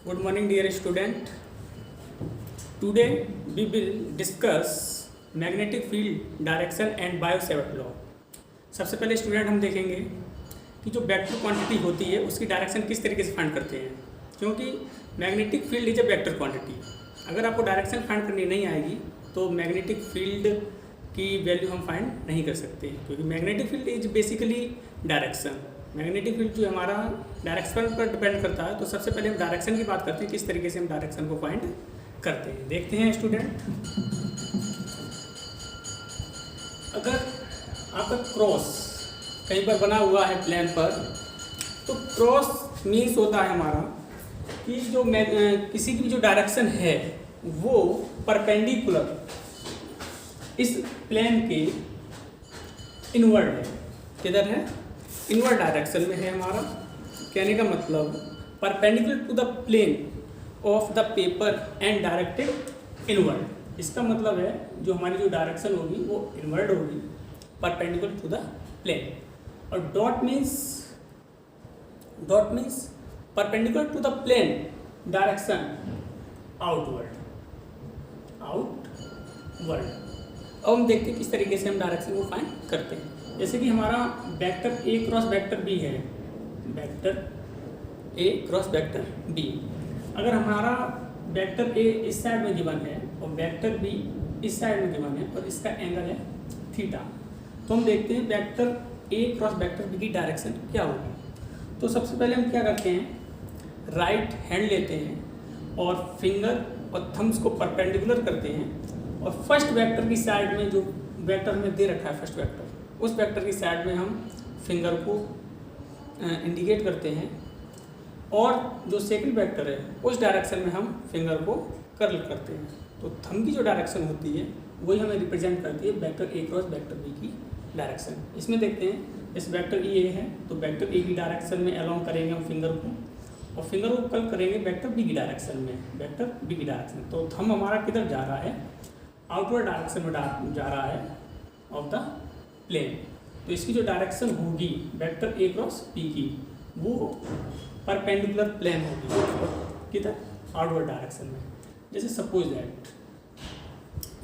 Good morning, dear student. Today we will discuss magnetic field direction and Biot-Savart law. सबसे पहले student हम देखेंगे कि जो वेक्टर क्वांटिटी होती है उसकी डायरेक्शन किस तरीके से फाइंड करते हैं, क्योंकि magnetic field is a vector quantity. अगर आपको डायरेक्शन फाइंड करनी नहीं आएगी तो मैग्नेटिक फील्ड की वैल्यू हम फाइंड नहीं कर सकते, क्योंकि magnetic field is basically direction. Magnetic field जो हमारा डायरेक्शन पर डिपेंड करता है, तो सबसे पहले हम डायरेक्शन की बात करते हैं, किस तरीके से हम डायरेक्शन को फाइंड करते हैं। देखते हैं स्टूडेंट, अगर आपका क्रॉस कहीं पर बना हुआ है प्लेन पर, तो क्रॉस मीन्स होता है हमारा कि जो किसी की जो डायरेक्शन है वो परपेंडिकुलर इस प्लेन के इनवर्ड है। किधर है? इनवर्ड डायरेक्शन में है हमारा। कहने का मतलब perpendicular to the plane of the paper and directed inward. इसका मतलब है जो हमारी जो डायरेक्शन होगी वो इनवर्ड होगी, परपेंडिकुलर टू द प्लेन। और dot means perpendicular to the plane direction outward. अब हम देखते हैं किस तरीके से हम डायरेक्शन को फाइंड करते हैं। जैसे कि हमारा vector A cross vector B है, vector A cross vector B. अगर हमारा वेक्टर ए इस साइड में गिवन है और वेक्टर बी इस साइड में गिवन है और इसका एंगल है थीटा, तो हम देखते हैं vector A cross vector B की डायरेक्शन क्या होगी। तो सबसे पहले हम क्या करते हैं, राइट हैंड लेते हैं और फिंगर और थम्स को परपेंडिकुलर करते हैं, और फर्स्ट वेक्टर की साइड में जो वेक्टर में दे रखा है फर्स्ट वेक्टर, उस वेक्टर की साइड में हम फिंगर को इंडिकेट करते हैं, और जो सेकंड वेक्टर है उस डायरेक्शन में हम फिंगर को कर्ल करते हैं। तो थंब की जो डायरेक्शन होती है वही हमें रिप्रेजेंट करती है vector A cross vector B की डायरेक्शन। इसमें देखते हैं, इस वेक्टर ए है तो वेक्टर ए की डायरेक्शन में अलोंग करेंगे हम फिंगर को, और फिंगर को कर्ल करेंगे वेक्टर बी की डायरेक्शन में, वेक्टर बी की डायरेक्शन। तो थंब हमारा किधर जा रहा है? आउटवर्ड डायरेक्शन में जा रहा है ऑफ द प्लेन। तो इसकी जो डायरेक्शन होगी वेक्टर ए क्रॉस बी की, वो परपेंडिकुलर प्लेन होगी, किधर? आउटवर्ड डायरेक्शन में। जैसे सपोज दैट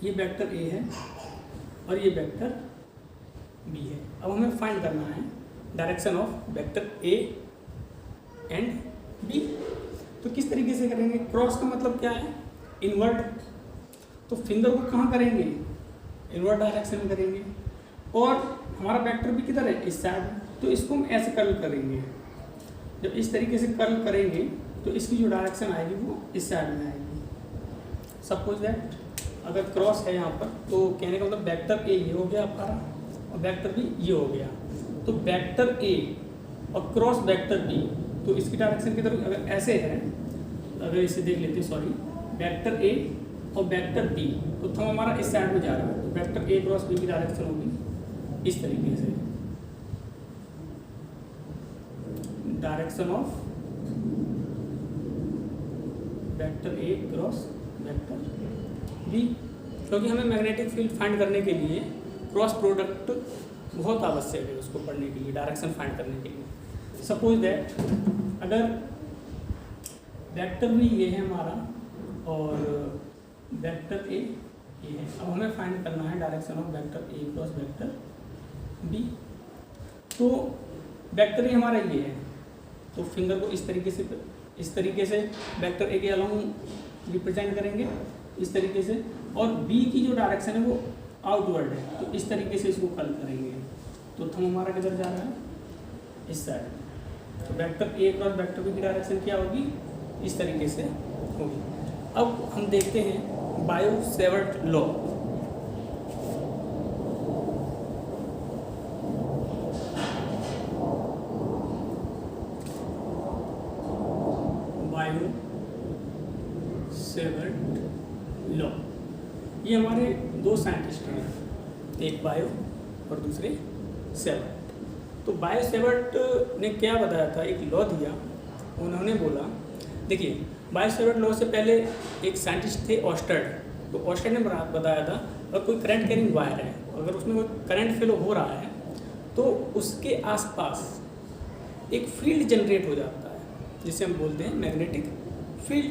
ये वेक्टर ए है और ये वेक्टर बी है। अब हमें फाइंड करना है direction of vector A and B. तो किस तरीके से करेंगे? क्रॉस का मतलब क्या है? इनवर्ड। तो फिंगर को कहाँ करेंगे? इनवर्ड डायरेक्शन में करेंगे, और हमारा वेक्टर भी किधर है? इस साइड। तो इसको हम ऐसे कर्ल करेंगे। जब इस तरीके से कर्ल करेंगे तो इसकी जो डायरेक्शन आएगी वो इस साइड में आएगी। सपोज दैट अगर क्रॉस है यहाँ पर, तो कहने का मतलब वेक्टर ए ये हो गया आपका और वेक्टर बी ये हो गया। तो वेक्टर ए और क्रॉस वेक्टर बी, तो इसकी डायरेक्शन किधर? अगर ऐसे है, अगर इसे देख लेते, सॉरी, वेक्टर ए और वेक्टर बी, तो थंब हमारा इस साइड में जा रहा है, तो वेक्टर ए क्रॉस बी की डायरेक्शन होगी इस तरीके से, direction of vector A cross vector B. क्योंकि हमें मैग्नेटिक फील्ड फाइंड करने के लिए क्रॉस प्रोडक्ट बहुत आवश्यक है, उसको पढ़ने के लिए, डायरेक्शन फाइंड करने के लिए। सपोज दैट अगर वेक्टर बी ये है हमारा और वेक्टर ए ये है, अब हमें फाइंड करना है direction of vector A cross vector B. तो वेक्टर ए हमारा ये है, तो फिंगर को इस तरीके से वेक्टर ए के अलोंग रिप्रेजेंट करेंगे इस तरीके से, और बी की जो डायरेक्शन है वो आउटवर्ड है, तो इस तरीके से इसको कर्ल करेंगे। तो थंब हमारा किधर जा रहा है? इस साइड। तो vector A cross vector B की डायरेक्शन क्या होगी? इस तरीके से होगी। अब हम देखते हैं बायो-सेवर्ट लॉ। बायो-सेवर्ट लॉ, ये हमारे दो साइंटिस्ट हैं, एक बायो और दूसरे सेवर्ट। तो बायो-सेवर्ट ने क्या बताया था? एक लॉ दिया, उन्होंने बोला, देखिए बायो-सेवर्ट लॉ से पहले एक साइंटिस्ट थे ऑस्टर्ड। तो ऑस्टर्ड ने बताया था अगर कोई करंट कैरिंग वायर है, अगर उसमें कोई करंट फ्लो हो रहा है, तो उसके आसपास एक फील्ड जनरेट हो जाता है, जिसे हम बोलते हैं मैग्नेटिक फील्ड।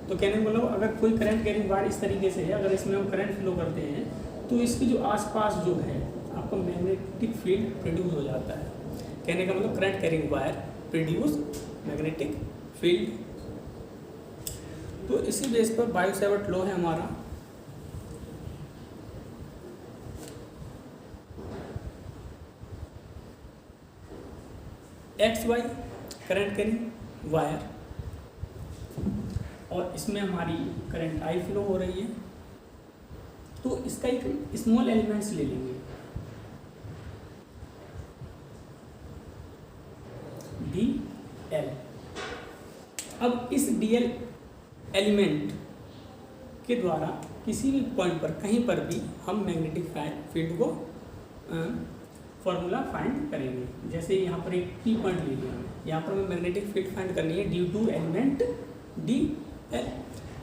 तो कहने का मतलब अगर कोई करंट कैरिंग वायर इस तरीके से है, अगर इसमें हम करंट फ्लो करते हैं तो इसके जो आसपास जो है आपका मैग्नेटिक फील्ड प्रोड्यूस हो जाता है। कहने का मतलब current carrying wire produce magnetic field. तो इसी बेस पर बायो-सैवर्ट लॉ है हमारा। X Y current carrying wire, और इसमें हमारी करंट आई फ्लो हो रही है। तो इसका एक स्मॉल एलिमेंट्स ले लेंगे, डी एल। अब इस डी एल एलिमेंट के द्वारा किसी भी पॉइंट पर कहीं पर भी हम मैग्नेटिक फील्ड को फॉर्मूला फाइंड करेंगे। जैसे यहाँ पर एक पी पॉइंट ले लिया, यहाँ पर हमें मैग्नेटिक फील्ड फाइंड करनी है due to element D L.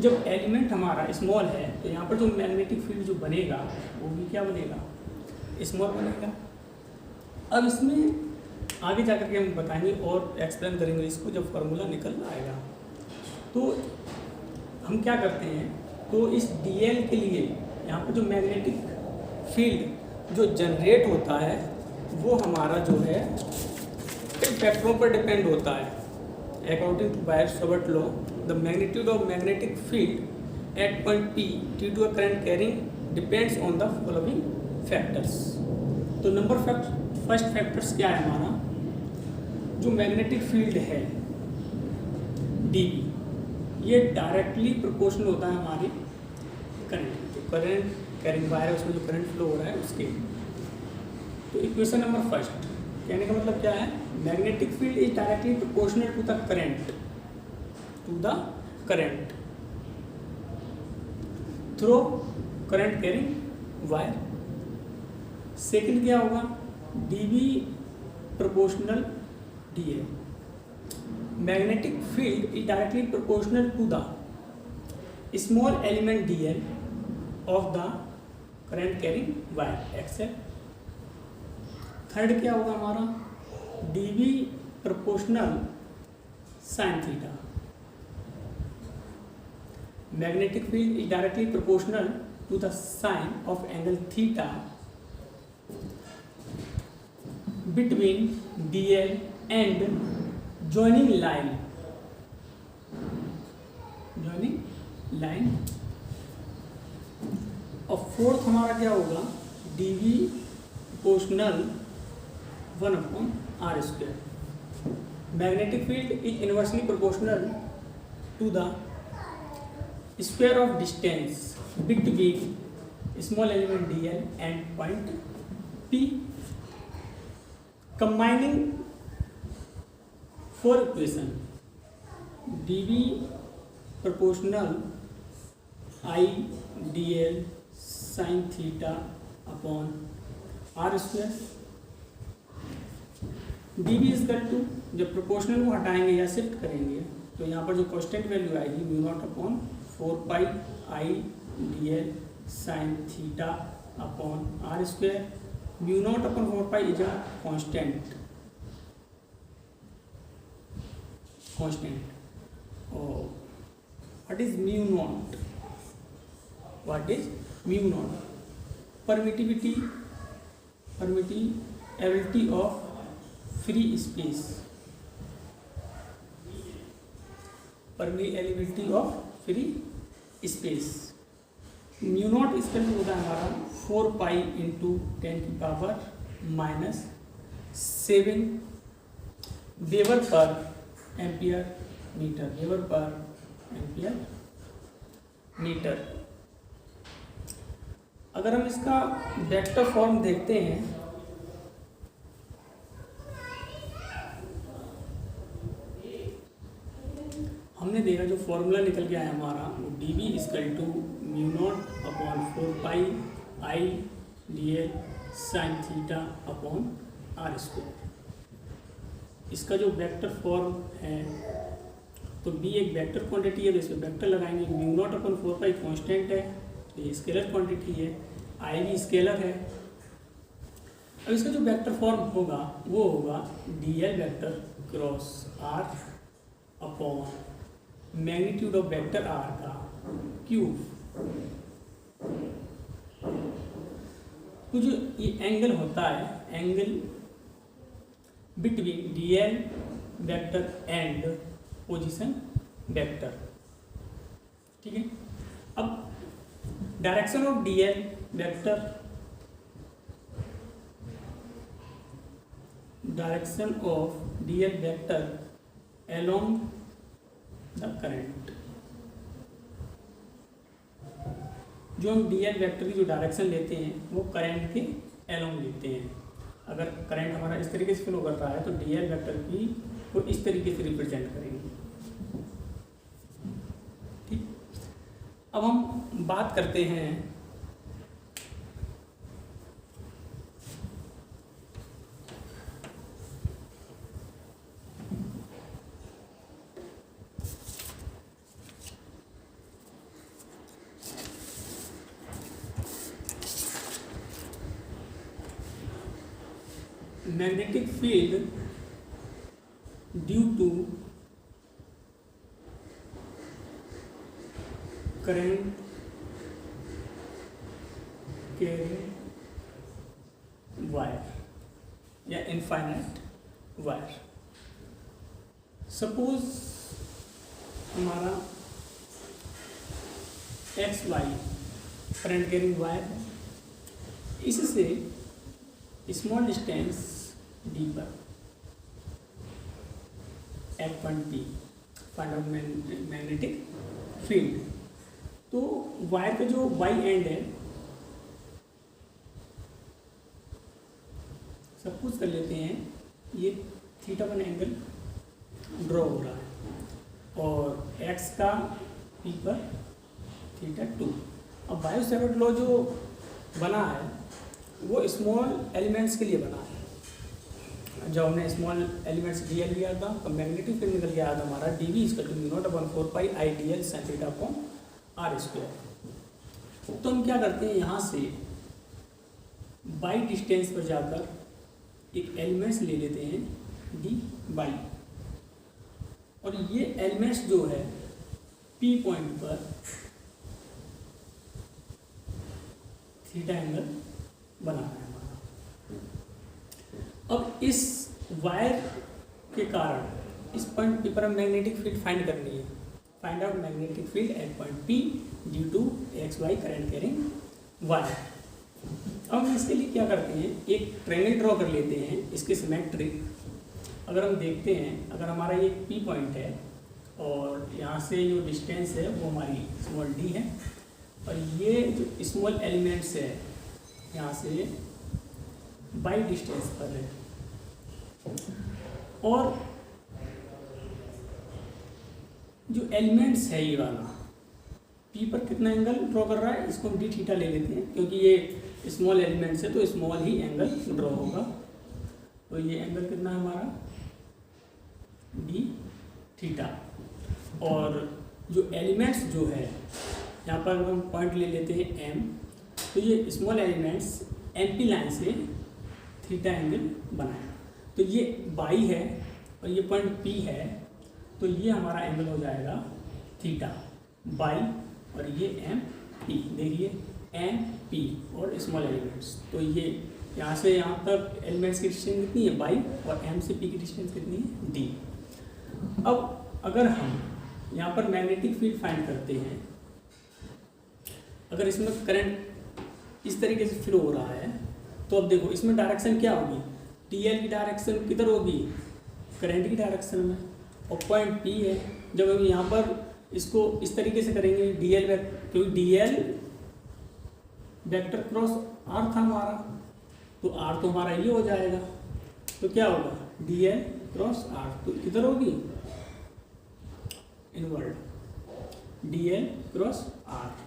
जब एलिमेंट हमारा स्मॉल है तो यहाँ पर जो मैग्नेटिक फील्ड जो बनेगा वो भी क्या बनेगा, स्मॉल बनेगा। अब इसमें आगे जाकर के हम बताएंगे और एक्सप्लेन करेंगे इसको जब फार्मूला निकल आएगा। तो हम क्या करते हैं, तो इस डी एल के लिए यहाँ पर जो मैग्नेटिक फील्ड जो जनरेट होता है वो हमारा जो है कई फैक्टरों पर डिपेंड होता है। According to Biot Savart law, the magnitude of magnetic field at point P due to a current carrying depends on the following factors. तो नंबर फर्स्ट फैक्टर्स क्या है हमारा, जो मैग्नेटिक फील्ड है डीबी, ये डायरेक्टली प्रोपोर्शनल होता है हमारी करंट, जो करंट कैरिंग वायर है उसमें जो करंट फ्लो हो रहा है उसके। तो इक्वेशन नंबर फर्स्ट कहने का मतलब क्या है, magnetic field is directly proportional to the current through current carrying wire. Second क्या होगा, dB proportional dA, magnetic field is directly proportional to the small element dl of the current carrying wire XL. Third क्या होगा हमारा, dB proportional sine theta, magnetic field is directly proportional to the sine of angle theta between dl and joining line और fourth हमारा क्या होगा, dV proportional 1/r²। Magnetic field is inversely proportional to the square of distance between small element dl and point P. Combining four equation, dV proportional I D L sine theta upon r²। DV equal to, जब proportional को हटाएंगे या shift करेंगे तो यहाँ पर जो constant value आएगी μ0/4π I D L sine theta upon r²। μ0/4π is a constant और what is μ0? What is μ0? Permittivity of free space, permeability of free space। μ0 इसका होता है हमारा 4π × 10⁻⁷ weber per ampere metre, weber per ampere metre. अगर हम इसका vector form देखते हैं, हमने देखा जो फॉर्मूला निकल के आया हमारा वो dB is equal to μ0/4π I D L sine theta upon r²। इसका जो वेक्टर फॉर्म है, तो बी एक वेक्टर क्वांटिटी है, तो इसमें वेक्टर लगाएंगे। μ0/4π कांस्टेंट है, ये स्केलर क्वांटिटी है, आई भी स्केलर है। अब इसका जो वेक्टर फॉर्म होगा वो होगा D L vector cross R upon magnitude of vector R का क्यूब। तो जो ये एंगल होता है, angle between dl vector and position vector, ठीक है। अब direction of dl vector, direction of dl vector along the current, जो हम डीएल वेक्टर की जो डायरेक्शन लेते हैं वो करंट के एलोंग लेते हैं। अगर करंट हमारा इस तरीके से फ्लो कर रहा है तो डीएल वेक्टर की को इस तरीके से रिप्रेजेंट करेंगे, ठीक। अब हम बात करते हैं magnetic field due to current carrying wire या इनफाइनाइट वायर। सपोज हमारा X Y current carrying wire है, इससे स्मॉल डिस्टेंस डी पर at point P find out magnetic field. तो वायर का जो वाई एंड है, सपोज कर लेते हैं ये θ1 एंगल ड्रॉ हो रहा है और एक्स का पी पर θ2। अब बायो सेवर्ट लॉ जो बना है वो स्मॉल एलिमेंट्स के लिए बना है। जब हमने स्मॉल एलिमेंट्स डी एल लिया था तो मैग्नेटिक फील्ड निकल गया था हमारा D V equal to mu naught upon 4 pi I D L sine theta upon R square. तो हम क्या करते हैं, यहाँ से बाई डिस्टेंस पर जाकर एक एलिमेंट्स ले लेते हैं डी बाई, और ये एलिमेंट्स जो है पी पॉइंट पर थीटा एंगल बना है हमारा। अब इस वायर के कारण इस पॉइंट पी पर हम मैग्नेटिक फील्ड फाइंड करनी है। Find out magnetic field at point P due to X Y current carrying wire. अब हम इसके लिए क्या करते हैं, एक ट्रायंगल ड्रॉ कर लेते हैं इसके सिमेट्रिक। अगर हम देखते हैं, अगर हमारा ये पी पॉइंट है और यहाँ से जो डिस्टेंस है वो हमारी स्मॉल डी है, और ये जो स्मॉल एलिमेंट्स है यहाँ से बाई डिस्टेंस पर है, और जो एलिमेंट्स है ये वाला पी पर कितना एंगल ड्रॉ कर रहा है, इसको हम डी थीटा ले लेते हैं क्योंकि ये स्मॉल एलिमेंट्स है तो स्मॉल ही एंगल ड्रॉ होगा। तो ये एंगल कितना है हमारा डी थीटा, और जो एलिमेंट्स जो है यहाँ पर अगर हम पॉइंट ले लेते हैं एम, तो ये small elements M P line से थीटा एंगल बनाए। तो ये बाई है और ये पॉइंट पी है, तो ये हमारा एंगल हो जाएगा थीटा बाई, और ये एम पी। देखिए एम पी और स्मॉल एलिमेंट्स, तो ये यहाँ से यहाँ तक एलिमेंट्स की डिस्टेंस कितनी है बाई, और एम से पी की डिस्टेंस कितनी है डी। अब अगर हम यहाँ पर मैग्नेटिक फील्ड फाइंड करते हैं, अगर इसमें करंट इस तरीके से फ्लो हो रहा है तो अब देखो इसमें डायरेक्शन क्या होगी, टीएल की डायरेक्शन किधर होगी, करंट की डायरेक्शन में, और पॉइंट पी है। जब हम यहाँ पर इसको इस तरीके से करेंगे डीएल वेक्टर, क्योंकि डीएल वेक्टर क्रॉस आर था हमारा, तो आर तो हमारा ये हो जाएगा, तो क्या होगा डीएल क्रॉस आर, तो किधर होगी इनवर्ड डीएल क्रॉस आर।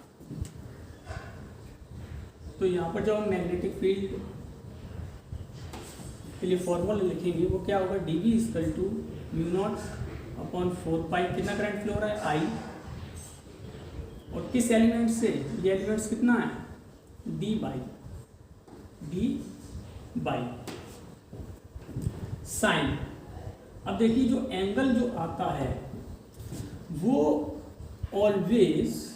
तो यहाँ पर जब हम मैग्नेटिक फील्ड के लिए फॉर्मूला लिखेंगे वो क्या होगा, D V equal to mu naught upon 4 pi, कितना करंट फ्लो हो रहा है आई, और किस एलिमेंट से, ये एलिमेंट्स कितना है डी बाई साइन। अब देखिए जो एंगल जो आता है वो ऑलवेज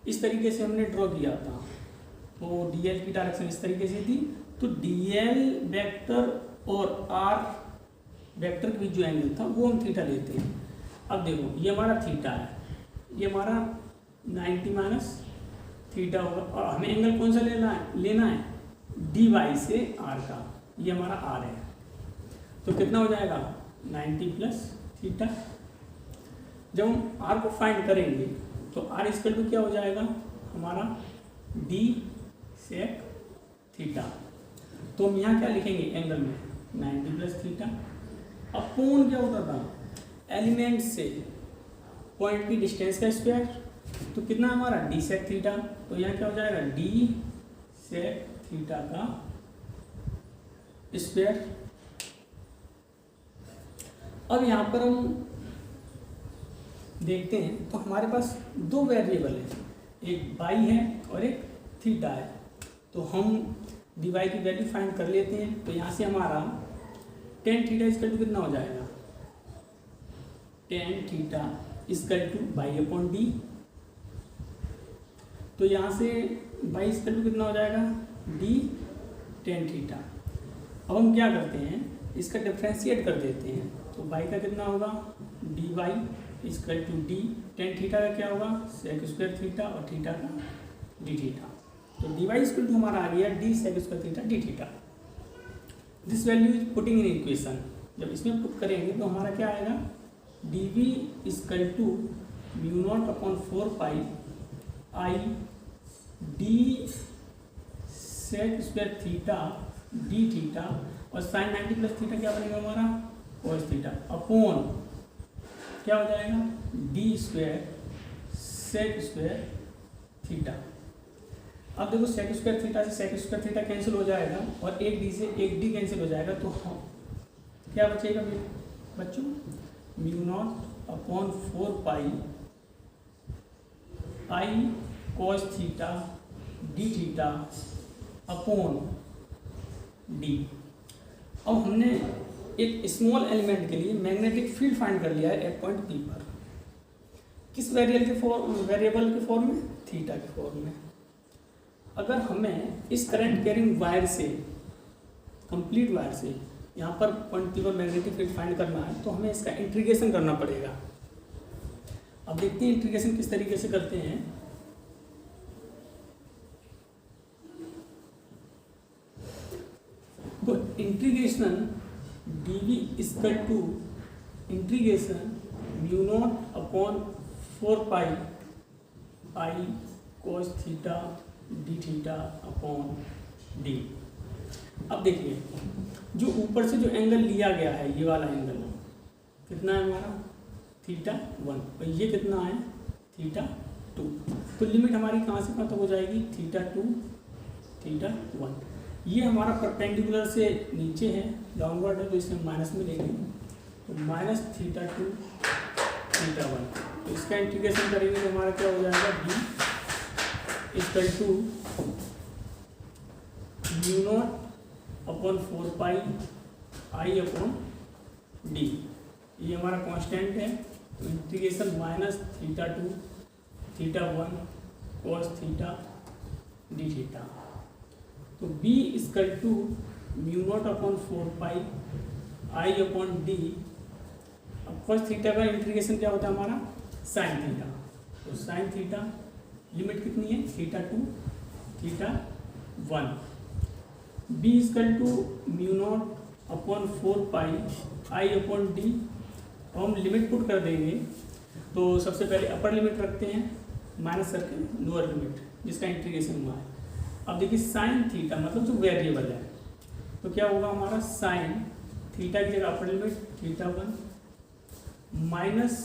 इस तरीके से हमने ड्रॉ किया था, तो डी एल की डायरेक्शन इस तरीके से थी, तो डी एल वेक्टर और आर वेक्टर के बीच जो एंगल था वो हम थीटा लेते हैं। अब देखो ये हमारा थीटा है, ये हमारा 90 माइनस थीटा होगा, और हमें एंगल कौन सा लेना है डी वाई से आर का, ये हमारा आर है, तो कितना हो जाएगा 90 प्लस थीटा। जब हम आर को फाइंड करेंगे तो आर इक्वल टू क्या हो जाएगा हमारा डी सेक थीटा, तो हम यहाँ क्या लिखेंगे एंगल में 90 प्लस थीटा, अपॉन क्या होता था एलिमेंट से पॉइंट की डिस्टेंस का स्क्वायर, तो कितना हमारा डी सेक थीटा, तो यहाँ क्या हो जाएगा डी सेक थीटा का स्क्वायर। अब यहाँ पर हम देखते हैं तो हमारे पास दो वेरिएबल है, एक बाई है और एक थीटा है, तो हम डी वाई की वैल्यू फाइंड कर लेते हैं। तो यहाँ से हमारा टेन थीटा इक्वल टू कितना हो जाएगा, tan theta equal two by upon D, तो यहाँ से बाई इक्वल टू कितना हो जाएगा डी टेन थीटा। अब हम क्या करते हैं इसका डिफ्रेंशिएट कर देते हैं, तो बाई का कितना होगा D Y equal to D tan theta का क्या होगा सेक स्क्वायर थीटा और थीटा का डी थीटा, तो डी वाई इक्वल टू हमारा आ गया D sec square theta D theta. This value is putting in equation, जब इसमें पुट करेंगे तो हमारा क्या आएगा D V equal to mu naught upon 4 pi I D sec square theta D theta, और साइन 90 प्लस थीटा क्या बनेगा हमारा कोस थीटा, अपॉन क्या हो जाएगा D square sec square theta. अब देखो सेक स्क्वायर थीटा से सेक स्क्वायर थीटा कैंसिल हो जाएगा और एक डी से एक डी कैंसिल हो जाएगा, तो हम क्या बचेगा बच्चों mu naught upon 4 pi I cos theta D theta upon D. अब हमने एक स्मॉल एलिमेंट के लिए मैग्नेटिक फील्ड फाइंड कर लिया है एट पॉइंट पी पर, किस वेरिएबल के फॉर्म में थीटा के फॉर्म में। अगर हमें इस करंट कैरिंग वायर से कंप्लीट वायर से यहाँ पर पॉइंट पी पर मैग्नेटिक फील्ड फाइंड करना है, तो हमें इसका इंटीग्रेशन करना पड़ेगा। अब देखते हैं इंटीग्रेशन किस तरीके से करते हैं। तो integration D V equal to integration mu naught upon 4 pi I cos theta D theta upon D. अब देखिए जो ऊपर से जो एंगल लिया गया है ये वाला एंगल कितना है हमारा थीटा 1, और ये कितना है थीटा 2, तो लिमिट हमारी कहाँ से कहाँ तक हो जाएगी थीटा 2 थीटा 1। ये हमारा परपेंडिकुलर से नीचे है डाउनवर्ड है, तो इसे माइनस में लेंगे, तो माइनस थीटा 2 थीटा 1, तो इसका इंटीग्रेशन करेंगे तो हमारा क्या हो जाएगा D equal to mu naught upon 4 pi I upon D, ये हमारा कांस्टेंट है, तो integration minus theta 2 theta 1 cos theta D theta, तो b equal to mu naught upon 4 pi I upon D. अब कोस थीटा का integration क्या होता है हमारा साइन थीटा, तो साइन थीटा लिमिट कितनी है theta 2 theta 1, b equal to mu naught upon 4 pi I upon D. हम लिमिट पुट कर देंगे, तो सबसे पहले अपर लिमिट रखते हैं माइनस करके लोअर लिमिट जिसका इंटीग्रेशन हुआ है। अब देखिए साइन थीटा मतलब जो वेरिएबल है, तो क्या होगा हमारा साइन थीटा की जगह upper limit theta 1 minus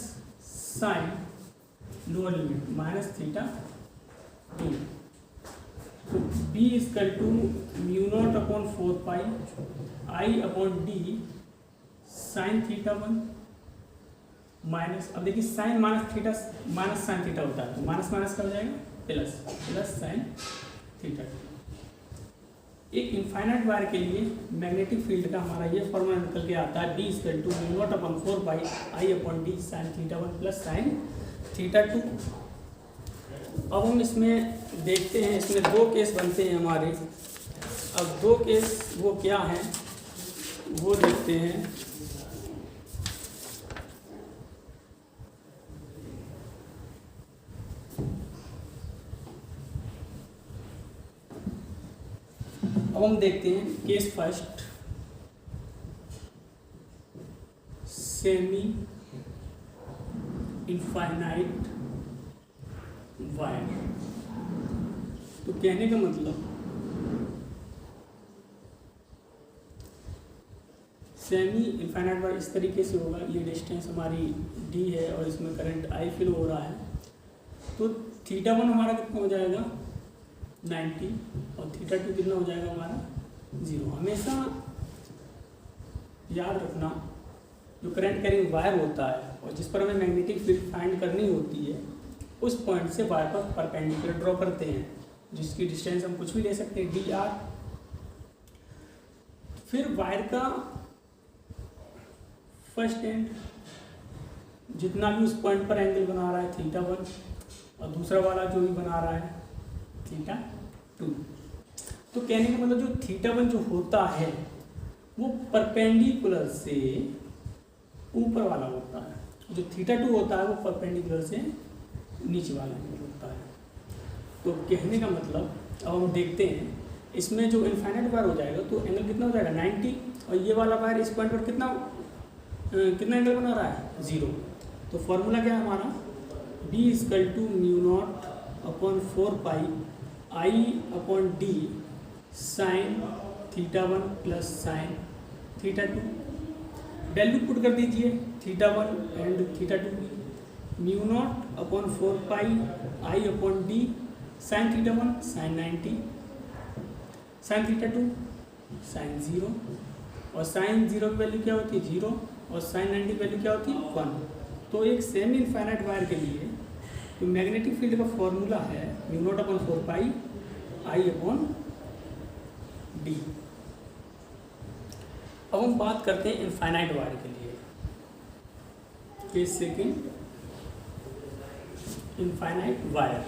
sine lower limit minus theta 2, तो B equal to mu naught upon 4 pi I upon D sine theta 1 minus, अब देखिए sine minus theta minus sine theta होता है, तो माइनस माइनस का हो जाएगा प्लस प्लस साइन थीटा। एक इनफाइनाइट वायर के लिए मैग्नेटिक फील्ड का हमारा ये फॉर्मूला निकल के आता है B equal to mu naught upon 4 pi I upon D sine theta 1 plus sine theta 2। अब हम इसमें देखते हैं, इसमें दो केस बनते हैं हमारे। अब दो केस वो क्या हैं वो देखते हैं। अब हम देखते हैं case first, semi infinite wire. तो कहने का मतलब सेमी इनफाइनाइट वायर इस तरीके से होगा। ये डिस्टेंस हमारी डी है और इसमें करंट आई फिल हो रहा है। तो थीटा 1 हमारा कितना हो जाएगा 90 और थीटा 2 कितना हो जाएगा हमारा 0। हमेशा याद रखना, जो करंट कैरिंग वायर होता है और जिस पर हमें मैग्नेटिक फील्ड फाइंड करनी होती है, उस पॉइंट से वायर पर परपेंडिकुलर ड्रॉ करते हैं, जिसकी डिस्टेंस हम कुछ भी ले सकते हैं डी आर। फिर वायर का फर्स्ट एंड जितना भी उस पॉइंट पर एंगल बना रहा है थीटा 1 और दूसरा वाला जो भी बना रहा है थीटा 2। तो कहने का मतलब जो थीटा 1 जो होता है वो परपेंडिकुलर से ऊपर वाला होता है, जो थीटा 2 होता है वो परपेंडिकुलर से नीचे वाला एंगल होता है। तो कहने का मतलब अब हम देखते हैं, इसमें जो इनफाइनाइट वायर हो जाएगा तो एंगल कितना हो जाएगा 90 और ये वाला वायर इस पॉइंट पर कितना एंगल बना रहा है 0। तो फॉर्मूला क्या है हमारा, B = μ0/4 I/d sin theta 1 plus sine theta 2। Value put कर दीजिए थीटा 1 एंड थीटा 2 की। μ0/4 I/d sin theta 1 sin 90, sin theta 2 sin 0 और sin 0 की वैल्यू क्या होती है 0 और sin 90 की वैल्यू क्या होती है 1। तो एक सेमी इनफाइनाइट वायर के लिए जो मैग्नेटिक फील्ड का फॉर्मूला है μ0/4 I/d। अब हम बात करते हैं इनफाइनाइट वायर के लिए। Case second, infinite wire.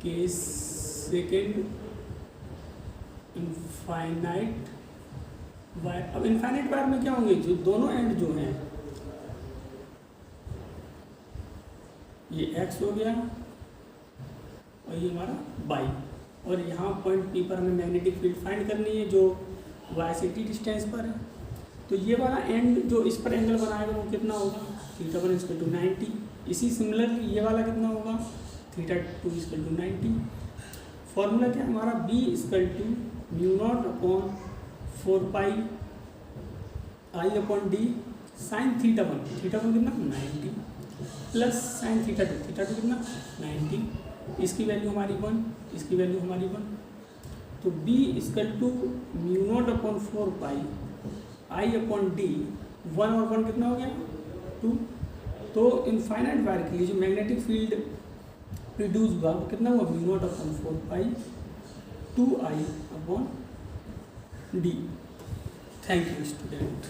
Case second, infinite wire. अब इनफाइनाइट वायर में क्या होंगे, जो दोनों एंड जो हैं, ये x हो गया और ये हमारा y, और यहाँ पॉइंट P पर हमें मैग्नेटिक फील्ड फाइंड करनी है जो y से t डिस्टेंस पर है। तो ये वाला एंड जो इस पर एंगल बनाएगा वो कितना होगा थीटा 1 = 90। इसी सिमिलरली ये वाला कितना होगा थीटा 2 = 90। फॉर्मूला क्या है हमारा, B = μ0/4 I/d sin थीटा 1 कितना 90 प्लस साइन थीटा 2 कितना 90। इसकी वैल्यू हमारी 1, इसकी वैल्यू हमारी 1। तो B = μ0/4 I/d 1 और 1 कितना हो गया 2। तो इनफाइनाइट वायर के लिए जो मैग्नेटिक फील्ड प्रोड्यूस हुआ वो कितना हुआ μ0/4 2I/d। Thank you student.